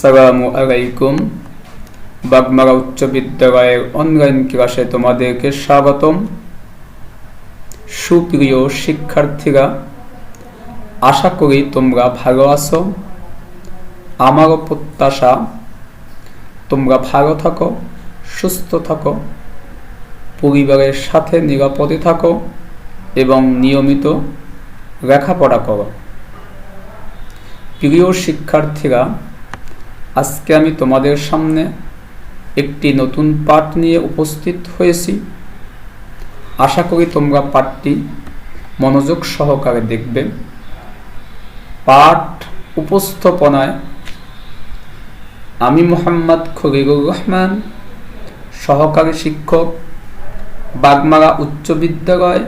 আসসালামু আলাইকুম। বাগমারা উচ্চ বিদ্যালয়ের অনলাইন ক্লাসে তোমাদেরকে স্বাগতম। সুপ্রিয় শিক্ষার্থীরা, আশা করি তোমরা ভালো আছো। আমারও প্রত্যাশা তোমরা ভালো থাকো, সুস্থ থাকো, পরিবারের সাথে নিরাপদে থাকো এবং নিয়মিত লেখাপড়া করো। প্রিয় শিক্ষার্থীরা, আজকে আমি তোমাদের সামনে একটি নতুন পাঠ নিয়ে উপস্থিত হয়েছি। আশা করি তোমরা পাঠটি মনোযোগ সহকারে দেখবে। পাঠ উপস্থাপনায় আমি মোহাম্মদ খলিলুর রহমান, সহকারী শিক্ষক, বাগমারা উচ্চ বিদ্যালয়,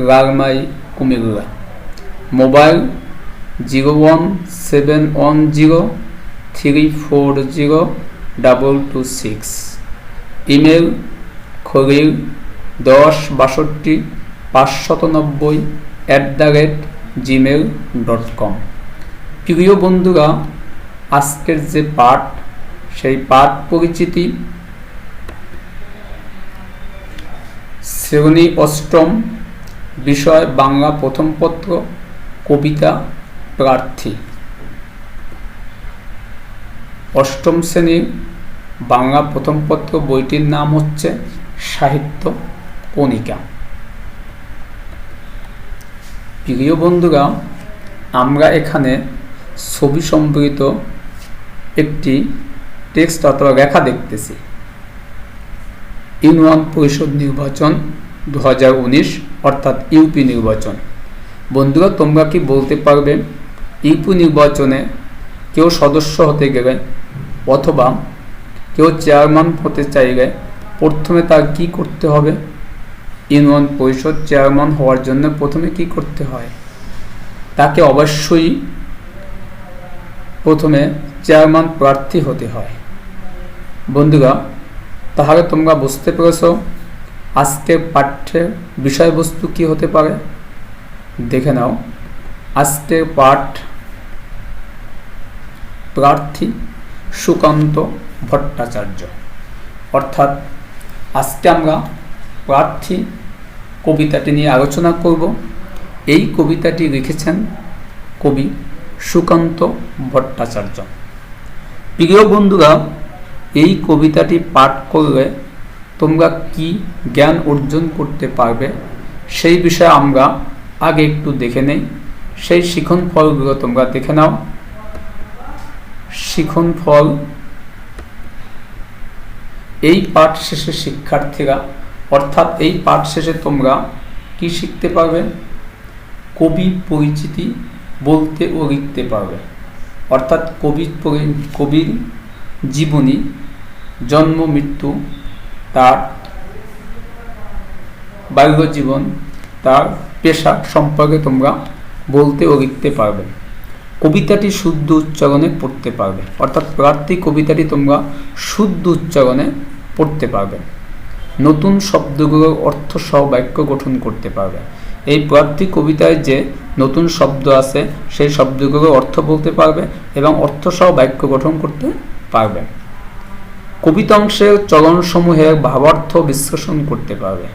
Lalmai, Comilla. Mobile 01703402226। Email khalil10629590@gmail.com। প্রিয় বন্ধুরা, আজকের যে পাঠ, সেই পাঠ পরিচিতি। শ্রেণী অষ্টম, বিষয় বাংলা প্রথম পত্র, কবিতা প্রার্থী। অষ্টম শ্রেণীর বাংলা প্রথম পত্র বইটির নাম হচ্ছে সাহিত্য কণিকা। প্রিয় বন্ধুরা, আমরা এখানে ছবি সম্বলিত একটি টেক্সট অথবা লেখা দেখতেছি। ইউনিয়ন পরিষদ নির্বাচন 2019 অর্থাৎ ইউপি নির্বাচন। বন্ধুরা, তোমরা কি বলতে পারবে ইউপি নির্বাচনে কেউ সদস্য হতে গেলে অথবা কেউ চেয়ারম্যান হতে চাইলে প্রথমে তার কি করতে হবে? ইউনিয়ন পরিষদ চেয়ারম্যান হওয়ার জন্য প্রথমে কি করতে হয়? তাকে অবশ্যই প্রথমে চেয়ারম্যান প্রার্থী হতে হয়। বন্ধুরা, তাহলে তোমরা বুঝতে পেরেছ আজকের পাঠ্যের বিষয়বস্তু কি হতে পারে। দেখে নাও। আজকের পাঠ প্রার্থী সুকান্ত ভট্টাচার্য। অর্থাৎ আজকে আমরা প্রার্থী কবিতাটি নিয়ে আলোচনা করব। এই কবিতাটি লিখেছেন কবি সুকান্ত ভট্টাচার্য। প্রিয় বন্ধুরা, এই কবিতাটি পাঠ করলে তোমরা কি জ্ঞান অর্জন করতে পারবে সেই বিষয়ে আমরা আগে একটু দেখে নেই। সেই শিখন ফলগুলো তোমরা দেখে নাও। শিখন ফল। এই পাঠ শেষে শিক্ষার্থীরা, অর্থাৎ এই পাঠ শেষে তোমরা কি শিখতে পারবে? কবি পরিচিতি বলতে ও লিখতে পারবে। অর্থাৎ কবির জীবনী, জন্ম মৃত্যু, তার বাল্য জীবন, তার পেশা সম্পর্কে তোমরা বলতে ও লিখতে পারবে। কবিতাটি শুদ্ধ উচ্চারণে পড়তে পারবে। অর্থাৎ প্রার্থী কবিতাটি তোমরা শুদ্ধ উচ্চারণে পড়তে পারবে। নতুন শব্দগুলোর অর্থ সহ বাক্য গঠন করতে পারবে। এই প্রার্থী কবিতায় যে নতুন শব্দ আছে সেই শব্দগুলোর অর্থ বলতে পারবে এবং অর্থ সহ বাক্য গঠন করতে পারবে। কবিতাংশের চরণসমূহের ভাবার্থ বিশ্লেষণ করতে পারবে।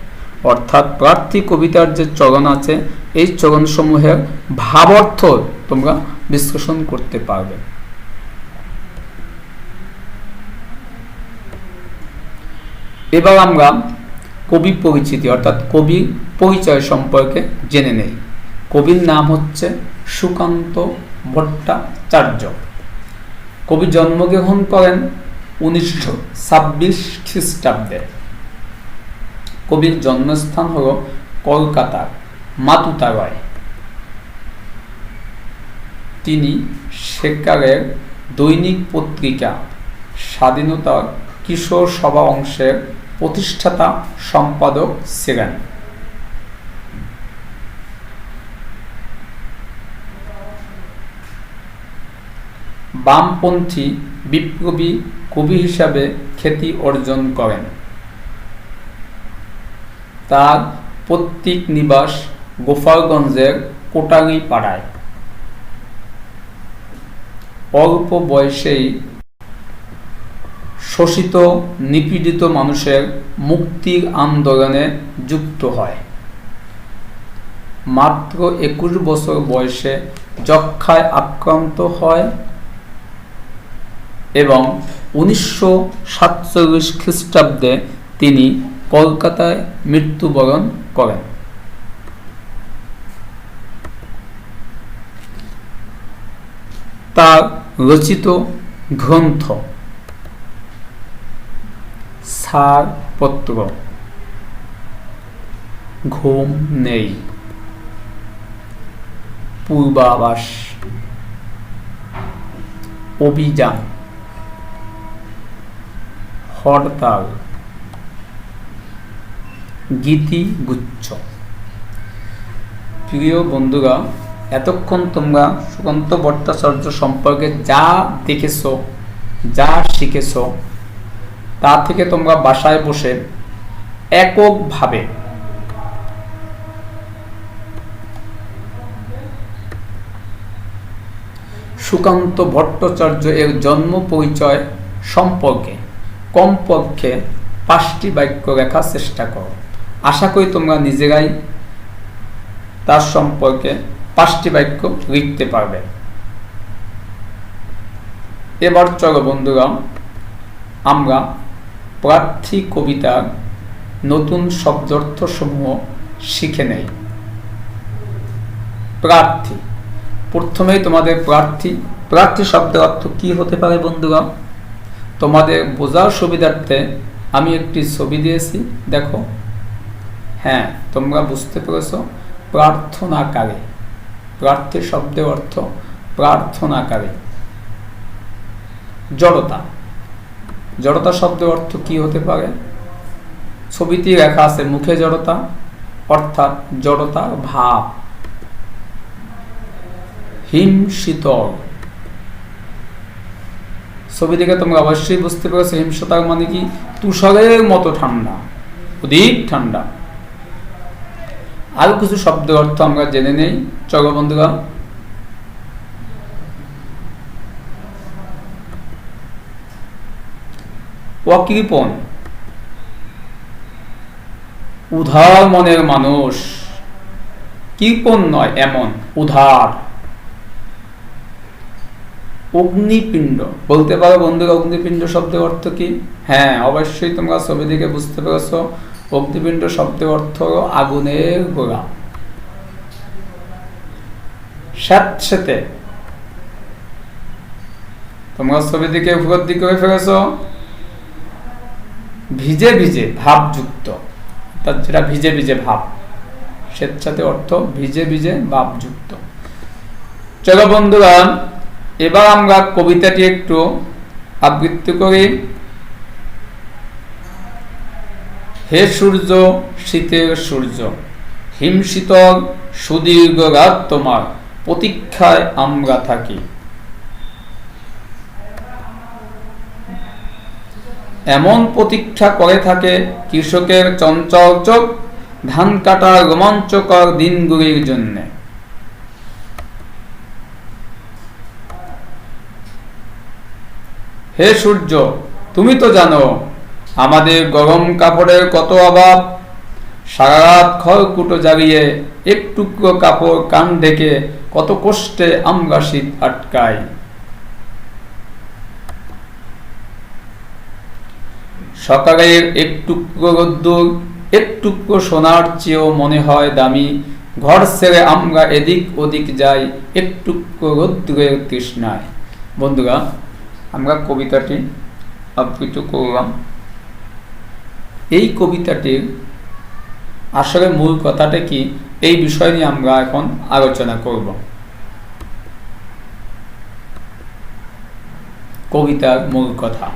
অর্থাৎ প্রার্থী কবিতার যে চরণ আছে এই চরণসমূহের ভাবার্থ তোমরা বিশ্লেষণ করতে পারবে। এবার আমরা কবি পরিচিতি অর্থাৎ কবির পরিচয় সম্পর্কে জেনে নেই। কবির নাম হচ্ছে সুকান্ত ভট্টাচার্য। কবি জন্মগ্রহণ করেন 1926 খ্রিস্টাব্দে। কবির জন্মস্থান হল কলকাতার মাতুতালয়। তিনি সেকালের দৈনিক পত্রিকা স্বাধীনতার কিশোর সভা অংশের প্রতিষ্ঠাতা সম্পাদক ছিলেন। বামপন্থী বিপ্লবী কবি হিসাবে খ্যাতি অর্জন করেন। তার পৈতৃক নিবাস গোপালগঞ্জের কোটালী পাড়ায়। অল্প বয়সেই শোষিত নিপীড়িত মানুষের মুক্তির আন্দোলনে যুক্ত হয়। মাত্র 21 বছর বয়সে যক্ষ্মায় আক্রান্ত হয় এবং 1947 খ্রিস্টাব্দে তিনি কলকাতায় মৃত্যুবরণ করেন। তার রচিত গ্রন্থ ছাড়পত্র, ঘুম নেই, পূর্বাভাস, অভিযান, হরতাল, গীতিগুচ্ছ। প্রিয় বন্ধুরা, এতক্ষণ তোমরা সুকান্ত ভট্টাচার্য সম্পর্কে যা দেখেছ, যা শিখেছ, তা থেকে তোমরা বাসায় বসে এককভাবে সুকান্ত ভট্টাচার্য এর জন্ম পরিচয় সম্পর্কে কমপক্ষে 5টি বাক্য লেখার চেষ্টা করো। আশা করি তোমরা নিজেরাই তার সম্পর্কে 5টি বাক্য লিখতে পারবে। এবার চলো বন্ধুরা, আমরা প্রার্থী কবিতার নতুন শব্দার্থ সমূহ শিখে নেই। প্রার্থী, প্রথমেই তোমাদের প্রার্থী শব্দের অর্থ কি হতে পারে বন্ধুরা? তোমাদের বোঝার সুবিধার্থে আমি একটি ছবি দিয়েছি, দেখো। হ্যাঁ, তোমরা বুঝতে পেরেছ, প্রার্থনাকারী। প্রার্থী শব্দের অর্থ প্রার্থনাকারী। জড়তা, জড়তা শব্দের অর্থ কি হতে পারে? ছবিতে লেখা আছে মুখে জড়তা, অর্থাৎ জড়তার ভাব। হিমশীতল, ছবি দেখে তোমরা অবশ্যই বুঝতে পেরেছো হিমশীতল মানে কি? তুষারের মতো ঠান্ডা, অধিক ঠান্ডা। আরো কিছু শব্দের অর্থ আমরা জেনে নেই, চলো বন্ধুরা। অকৃপণ, উদার মনের মানুষ, কৃপণ নয় এমন, উদার। অগ্নিপিণ্ড, বলতে পারো বন্ধুরা অগ্নিপিণ্ড শব্দের অর্থ কি? হ্যাঁ, অবশ্যই তোমরা ছবি দেখে বুঝতে পেরেছো, অগ্নিপিণ্ড শব্দের অর্থ আগুনের গোলা। স্যাঁতসেঁতে, তোমরা ছবি দেখে উপলব্ধি করে ফেলেছো ভিজে ভিজে ভাবযুক্ত, অর্থাৎ যেটা ভিজে ভিজে ভাব, স্যাঁতসেঁতে অর্থ ভিজে ভিজে ভাবযুক্ত। চলো বন্ধুরা, এবার আমরা কবিতাটি একটু আবৃত্তি করি। হে সূর্য, শীতের সূর্য, হিমশীতল সুদীর্ঘ রাত তোমার প্রতীক্ষায় আমরা থাকি। এমন প্রতীক্ষা করে থাকে কৃষকের চঞ্চল চোখ ধান কাটার রোমাঞ্চকর দিনগুলির জন্য। হে সূর্য, তুমি তো জানো আমাদের গরম কাপড়ের কত অভাব। সারা রাত খড়কুটো জ্বালিয়ে এক টুকরো কাপড় কান ঢেকে কত কষ্টে আমরা শীত আটকাই। সকালের এক টুকরো রোদ্দুর এক টুকরো সোনার চেয়েও মনে হয় দামি। ঘর ছেড়ে আমরা এদিক ওদিক যাই এক টুকরো রোদ্দুরের তৃষ্ণায়। বন্ধুরা, আমরা কবিতাটি আবৃত্তি করলাম। এই কবিতাটির আসলে মূল কথাটা কি, এই বিষয় নিয়ে আমরা এখন আলোচনা করব। কবিতার মূল কথা।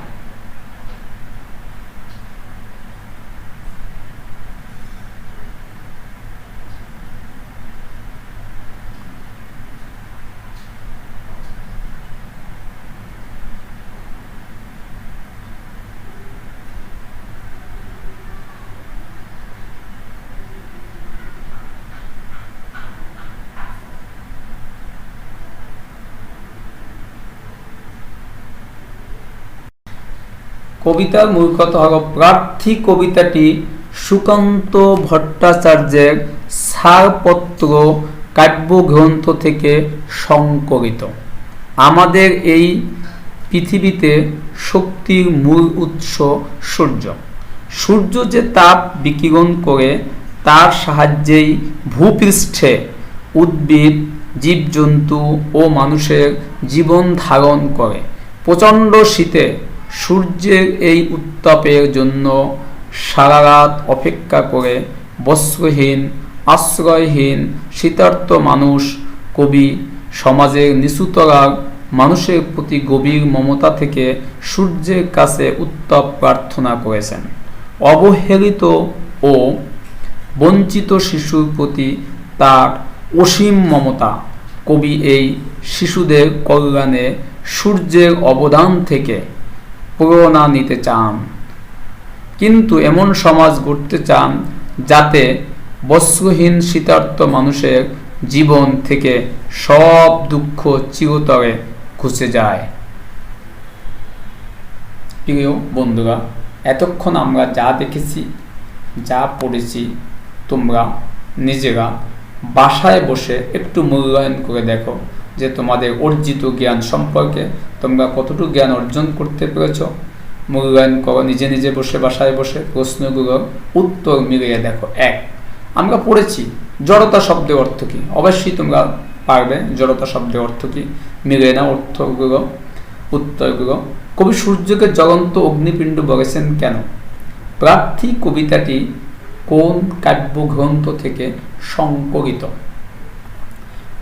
কবিতার মূল কথা হলো প্রার্থী কবিতাটি সুকান্ত ভট্টাচার্যের ছাড়পত্র কাব্যগ্রন্থ থেকে সংকলিত। আমাদের এই পৃথিবীতে শক্তির মূল উৎস সূর্য। সূর্য যে তাপ বিকিরণ করে তার সাহায্যেই ভূপৃষ্ঠে উদ্ভিদ, জীবজন্তু ও মানুষের জীবন ধারণ করে। প্রচণ্ড শীতে সূর্যের এই উত্তাপের জন্য সারা রাত অপেক্ষা করে বস্ত্রহীন, আশ্রয়হীন, শীতার্ত মানুষ কবি সমাজের নিচুতলার মানুষের প্রতি গভীর মমতা থেকে সূর্যের কাছে উত্তাপ প্রার্থনা করেছেন। অবহেলিত ও বঞ্চিত শিশুর প্রতি তার অসীম মমতা কবি এই শিশুদের কল্যাণে সূর্যের অবদান থেকে প্রেরণা নিতে চান, কিন্তু এমন সমাজ গড়তে চান যাতে বস্ত্রহীন শীতার্ত মানুষের জীবন থেকে সব দুঃখ চিরতরে ঘুচে যায়। প্রিয় বন্ধুরা, এতক্ষণ আমরা যা দেখেছি, যা পড়েছি, তোমরা নিজেরা বাসায় বসে একটু মূল্যায়ন করে দেখো যে তোমাদের অর্জিত জ্ঞান সম্পর্কে তোমরা কতটুকু জ্ঞান অর্জন করতে পেরেছ। মূল্যায়ন করো নিজে নিজে বসে, বাসায় বসে প্রশ্নগুলোর উত্তর মিলিয়ে দেখো। এক, আমরা পড়েছি জড়তা শব্দের অর্থ কী, অবশ্যই তোমরা পারবে জড়তা শব্দের অর্থ কী, মিলিয়ে নাও অর্থগুলো, উত্তরগুলো। কবি সূর্যকে জ্বলন্ত অগ্নিপিণ্ড বলেছেন কেন? প্রার্থী কবিতাটি কোন কাব্যগ্রন্থ থেকে সংকলিত?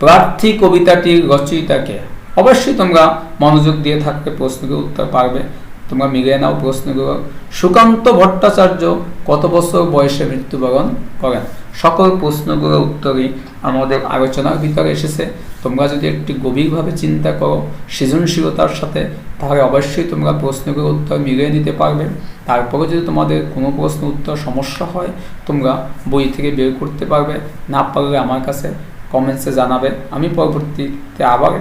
প্রার্থী কবিতাটির রচয়িতাকে? অবশ্যই তোমরা মনোযোগ দিয়ে থাকলে প্রশ্নগুলো উত্তর পারবে। তোমরা মিলিয়ে নাও প্রশ্নগুলো। সুকান্ত ভট্টাচার্য কত বছর বয়সে মৃত্যুবরণ করেন? সকল প্রশ্নগুলোর উত্তরই আমাদের আলোচনার ভিতরে এসেছে। তোমরা যদি একটু গভীরভাবে চিন্তা করো সৃজনশীলতার সাথে, তাহলে অবশ্যই তোমরা প্রশ্নগুলোর উত্তর মিলিয়ে নিতে পারবে। তারপরে যদি তোমাদের কোনো প্রশ্ন উত্তর সমস্যা হয়, তোমরা বই থেকে বের করতে পারবে। না পারলে আমার কাছে কমেন্টসে জানাবে, আমি পরবর্তীতে আবার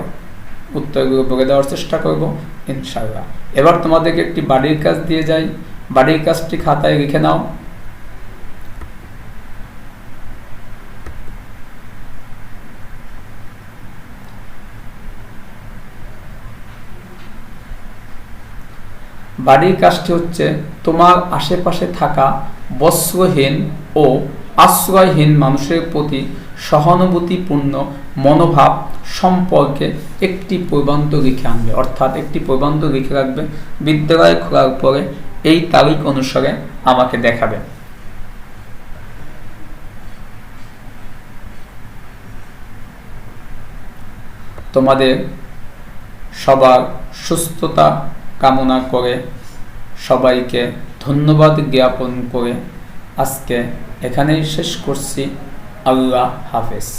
উত্তরগুলো বলে দেওয়ার চেষ্টা করব ইনশাআল্লাহ। এবার তোমাদেরকে একটি বাড়ির কাজ দিয়ে যাই। বাড়ির কাজটি খাতায় লিখে নাও। বাড়ির কাজটি হচ্ছে তোমার আশেপাশে থাকা বস্ত্রহীন ও আশ্রয়হীন মানুষের প্রতি সহানুভূতিপূর্ণ মনোভাব সম্পর্কে একটি প্রবন্ধ লিখে আনবে, অর্থাৎ একটি প্রবন্ধ লিখে রাখবে। বিদ্যালয় খোলার পরে এই তারিখ অনুসারে আমাকে দেখাবে। তোমাদের সবার সুস্থতা কামনা করে, সবাইকে ধন্যবাদ জ্ঞাপন করে আজকে এখানেই শেষ করছি। আল্লাহ হাফেজ।